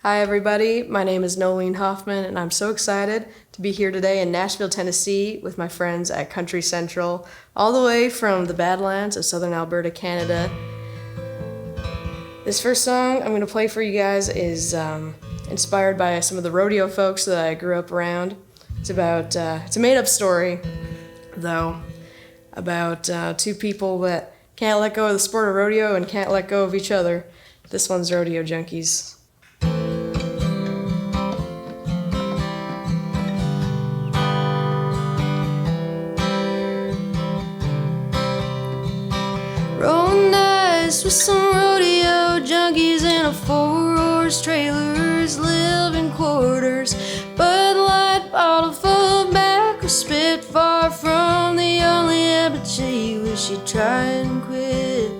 Hi everybody, my name is Noeline Hofmann and I'm so excited to be here today in Nashville, Tennessee with my friends at Country Central, all the way from the Badlands of southern Alberta, Canada. This first song I'm going to play for you guys is inspired by some of the rodeo folks that I grew up around. It's a made-up story, though, about two people that can't let go of the sport of rodeo and can't let go of each other. This one's Rodeo Junkies. Rolling dice with some rodeo junkies in a 4-horse trailers, live in quarters. Bud Light bottle full of tobacco, spit far from the only habit she wish she'd try and quit.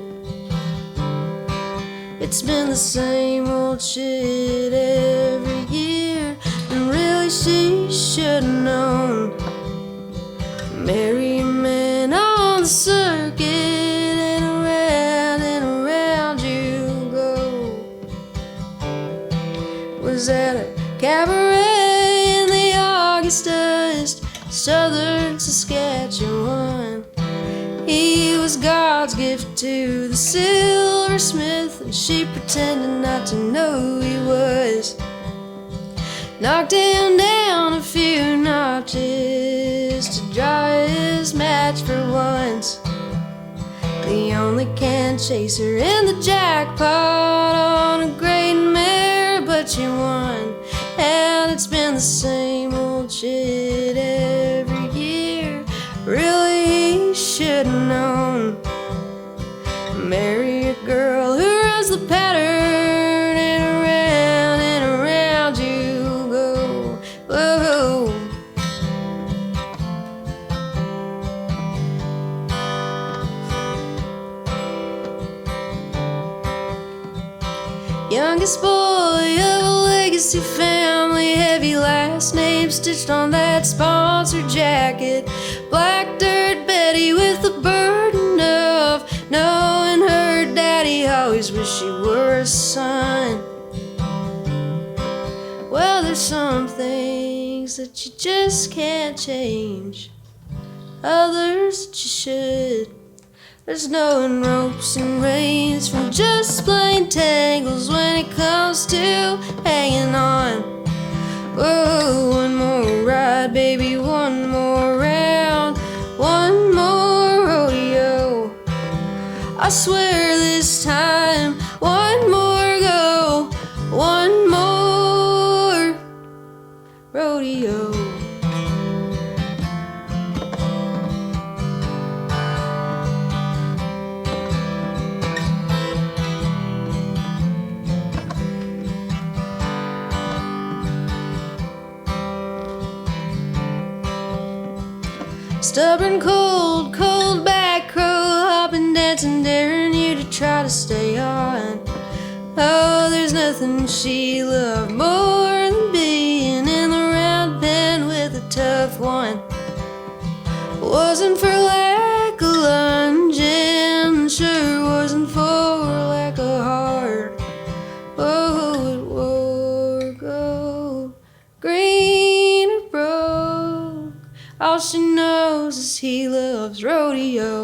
It's been the same old shit every year, and really she should've known. Marry a man on the circuit, and around you go. Was at a cabaret in the August dust, southern Saskatchewan. He was God's gift to the silversmith, and she pretended not to know he was. Knocked him down a few notches to draw his match for once. The only can chaser in the jackpot on a great mare, but she won. And it's been the same old shit every year. Really, he should've known. Marry a girl who runs the pattern, and around you go. Whoa. Youngest boy of a legacy family, heavy last name stitched on that sponsored jacket. Black dirt Betty with the burden of knowing her daddy always wished she were a son. Well, there's some things that you just can't change, others that you should. There's knowing ropes and reins from just plain tangles when it comes to hanging on. Whoa, one more ride, baby, one more round, one more rodeo. I swear this time, one more go, one more rodeo. Stubborn, cold back crow, hopping, dancing, daring you to try to stay on. Oh, there's nothing she loved more than being in the round pen with a tough one. Wasn't for lack of lunging, sure wasn't for lack of heart. Oh, it wore gold, green or broke. All she knows is he loves rodeo.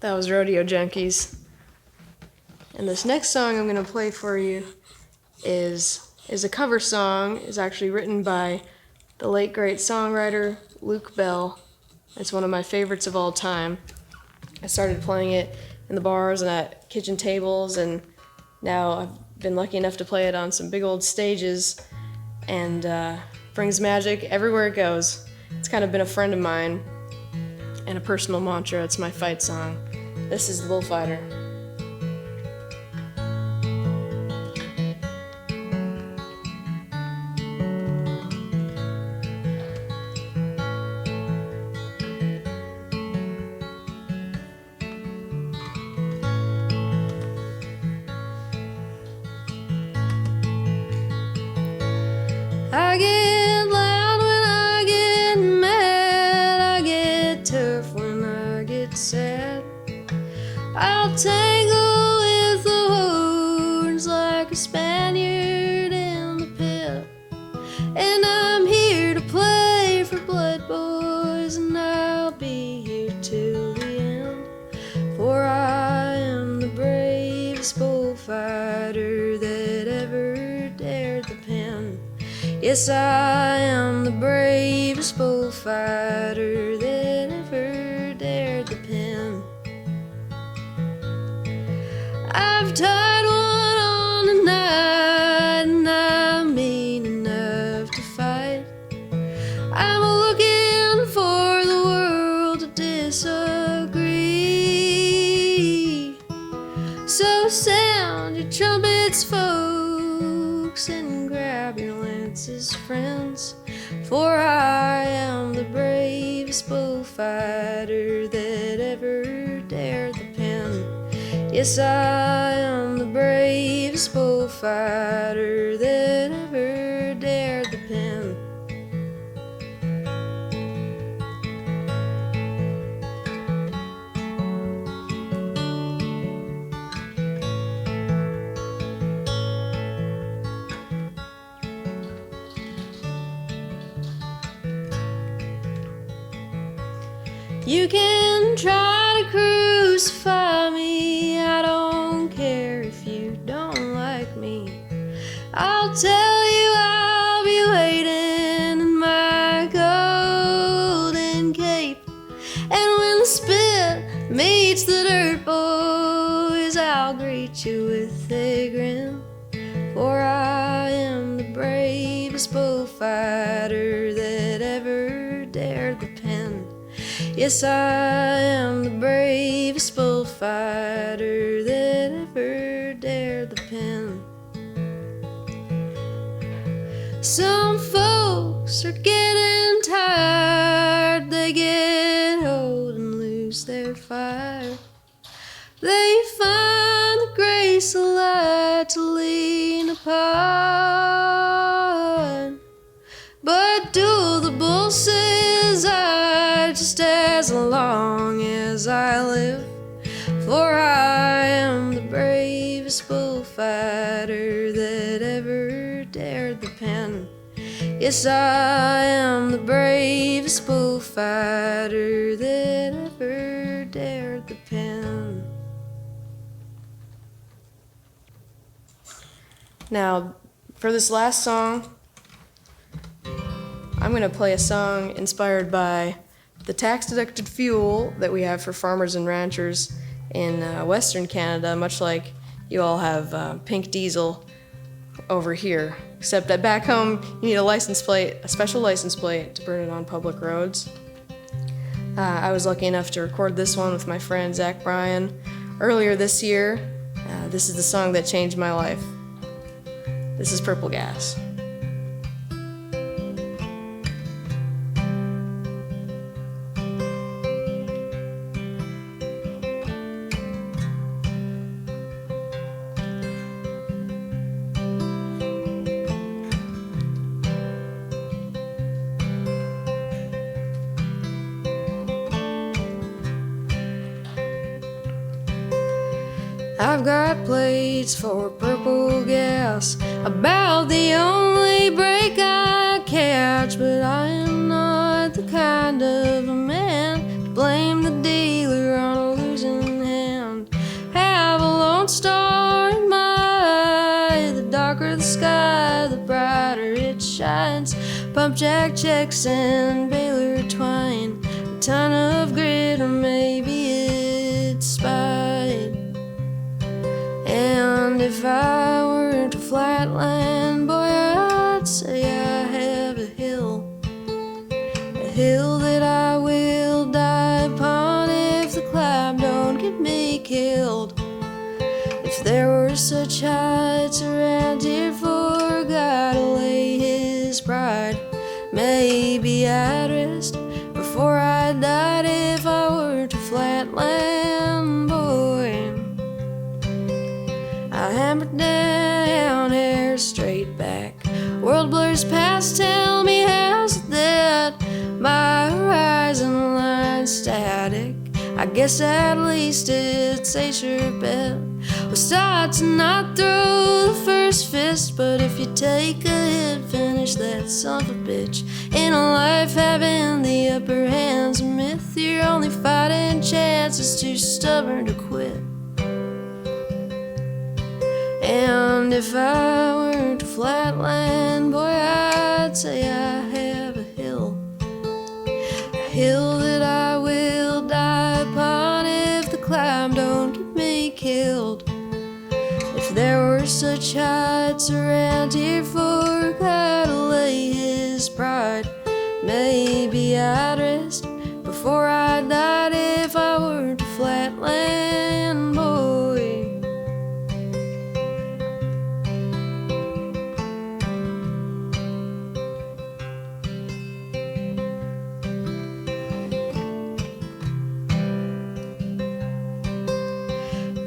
That was Rodeo Junkies. And this next song I'm going to play for you is a cover song. It's actually written by the late great songwriter Luke Bell. It's one of my favorites of all time. I started playing it in the bars and at kitchen tables, and now I've been lucky enough to play it on some big old stages, and brings magic everywhere it goes. It's kind of been a friend of mine and a personal mantra. It's my fight song. This is The Bullfighter. bravest bullfighter that ever dared the pen. Yes, I am the bravest bullfighter that ever dared the pen. I've tied one on tonight, and I'm mean enough to fight. I'm looking for the world to disagree. So sound your trumpets, folks, and grab your lances, friends, for I am the bravest bullfighter that ever dared the pen. Yes, I am the bravest bullfighter that ever dared the pen. You can try to crucify me, I don't care if you don't like me. I'll tell you I'll be waiting in my golden cape. And when the spit meets the dirt, boys, I'll greet you with a grin. For I am the bravest bullfighter that ever dared the pen. Yes, I am the bravest bullfighter that ever dared the pen. Some folks are getting tired, they get old and lose their fire. They find the grace of light to lean upon. But do the bull says I, just as long as I live, for I am the bravest bullfighter that ever dared the pen. Yes, I am the bravest bullfighter that ever dared the pen. Now, for this last song, I'm going to play a song inspired by the tax-deducted fuel that we have for farmers and ranchers in Western Canada, much like you all have pink diesel over here. Except that back home, you need a license plate, a special license plate, to burn it on public roads. I was lucky enough to record this one with my friend Zach Bryan earlier this year. This is the song that changed my life. This is Purple Gas. I've got plates for purple gas, about the only break I catch. But I am not the kind of a man to blame the dealer on a losing hand. Have a lone star in my eye, the darker the sky, the brighter it shines. Pump jack checks and baler twine, a ton of grit, or maybe it's spite. And if I were to flatland, boy, I'd say I have a hill that I will die upon if the climb don't get me killed. If there were such heights around here for God to lay his bride, maybe I'd rest before I died if I were to flatland, boy. I hammered down, hair straight back. World blurs past, tell me how's that? My horizon line static. I guess at least it's a sure bet. We'll start to not throw the first fist, but if you take a hit, finish that son of a bitch. In a life, having the upper hand's a myth. Your only fighting chance is too stubborn to quit. And if I weren't a flatland boy, I'd say I have a hill that I will die upon if the climb don't get me killed. If there were such heights around here for a guy to lay his pride, maybe I'd rest before I died if I weren't a flatland boy.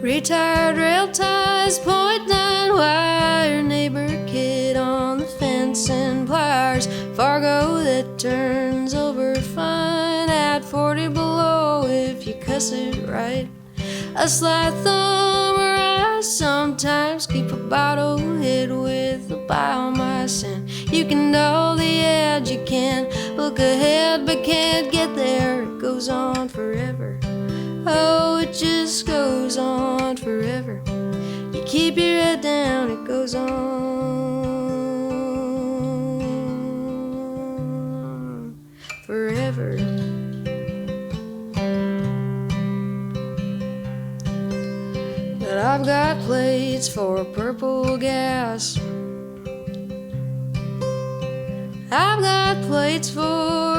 Retired rail ties, .9 wire, neighbor kid on the fence, and pliers, Fargo that turns over fine at 40 below if you cuss it right. A sly thumb, or I sometimes keep a bottle hid with a biomass, and you can dull the edge, you can look ahead but can't get there. It goes on forever. Oh, it just goes on forever. You keep your head down, it goes on forever. But I've got plates for purple gas. I've got plates for